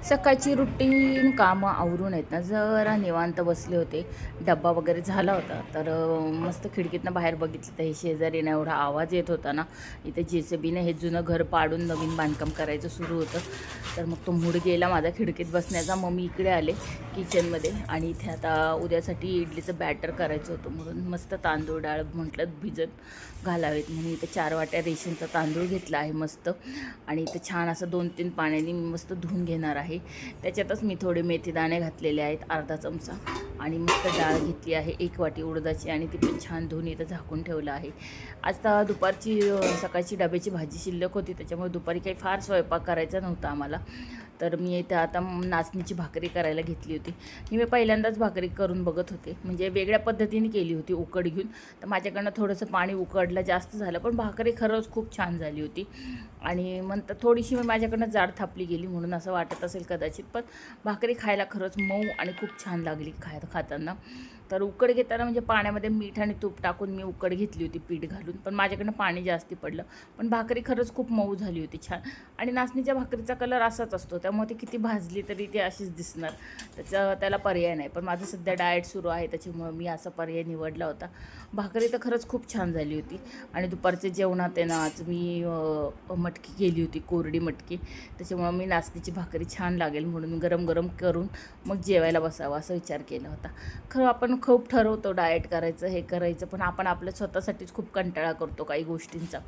सकाळची रुटीन कामं आवरून आहेत ना जरा निवांत बसले होते. डब्बा वगैरे झाला होता तर मस्त खिडकीतनं बाहेर बघितलं तर हे शेजारी ना एवढा आवाज येत होता ना. इथे JCBने हे जुनं घर पाडून नवीन बांधकाम करायचं सुरू होतं. तर मग तो मूड गेला माझा खिडकीत बसण्याचा. मग मी इकडे आले किचनमध्ये आणि इथे आता उद्यासाठी इडलीचं बॅटर करायचं होतं म्हणून मस्त तांदूळ डाळ म्हटलं भिजत घालावेत म्हणून इथे 4 वाट्या रेशनचा तांदूळ घेतला आहे मस्त. आणि इथे छान असं 2-3 पाण्याने मी मस्त धुवून घेणार आहे. त्याच्यातच मी थोडे मेथीदाणे घातलेले आहेत अर्धा चमचा आणि मस्त डाळ घेतली आहे 1 वाटी उडदाची आणि ती पण छान धुवून इथं झाकून ठेवलं आहे. आज तर दुपारची सकाळची डब्याची भाजी शिल्लक होती त्याच्यामुळे दुपारी काही फार स्वयंपाक करायचा नव्हता आम्हाला. तर मी इथं आता नाचणीची भाकरी करायला घेतली होती. ही मी पहिल्यांदाच भाकरी करून बघत होते म्हणजे वेगळ्या पद्धतीने केली होती उकड घेऊन. तर माझ्याकडनं थोडंसं पाणी उकडलं जास्त झालं पण भाकरी खरंच खूप छान झाली होती. आणि नंतर थोडीशी मी माझ्याकडनं जाड थापली गेली म्हणून असं वाटत असेल कदाचित, पण भाकरी खायला खरंच मऊ आणि खूप छान लागली खाताना. तर उकड घेताना म्हणजे पाण्यामध्ये मीठ आणि तूप टाकून मी उकड घेतली होती पीठ घालून, पण माझ्याकडनं पाणी जास्ती पडलं. पण भाकरी खरंच खूप मऊ झाली होती छान. आणि नाचणीच्या भाकरीचा कलर असाच असतो त्यामुळे ती किती भाजली तरी ती अशीच दिसणार. त्याला पर्याय नाही. पण माझं सध्या डाएट सुरू आहे त्याच्यामुळं मी असा पर्याय निवडला होता. भाकरी तर खरंच खूप छान झाली होती. आणि दुपारच्या जेवणात आहे ना आज मी मटकी केली होती, कोरडी मटकी. त्याच्यामुळं मी नाचणीची भाकरी छान लागेल म्हणून गरम गरम करून मग जेवायला बसावं असा विचार केला होता. खरं आपण खूप ठरवतो डाएट करायचं हे करायचं, पण आपण आपल्या स्वतःसाठीच खूप कंटाळा करतो काही गोष्टींचा.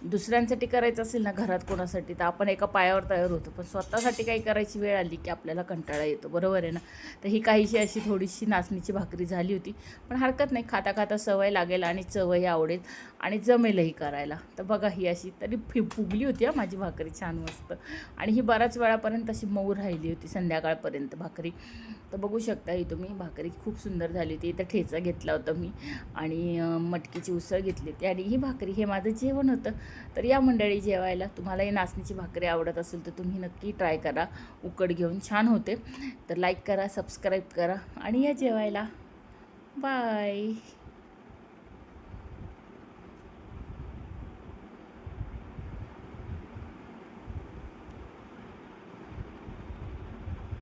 दुसऱ्यांसाठी करायचं असेल ना घरात कोणासाठी तर आपण एका पायावर तयार होतो, पण स्वतःसाठी काही करायची वेळ आली की आपल्याला कंटाळा येतो. बरोबर आहे ना. तर ही काहीशी अशी थोडीशी नाचणीची भाकरी झाली होती, पण हरकत नाही. खाता खाता सवय लागेल आणि चवही आवडेल आणि जमेलही करायला. तर बघा ही अशी तरी फुगली होती माझी भाकरी छान मस्त. आणि ही बऱ्याच वेळापर्यंत अशी मऊ राहिली होती संध्याकाळपर्यंत भाकरी. तर बघू शकता ही तुम्ही भाकरी खूप सुंदर झाली होती. इथं ठेचा घेतला होता मी आणि मटकीची उसळ घेतली होती आणि ही भाकरी हे माझं जेवण होतं. तर या मंडळी जेवायला. तुम्हालाही नाचणीची भाकरी आवडत असेल तर तुम्ही नक्की ट्राय करा. उकड घेऊन छान होते. तर लाईक करा, सबस्क्राईब करा आणि या जेवायला. बाय.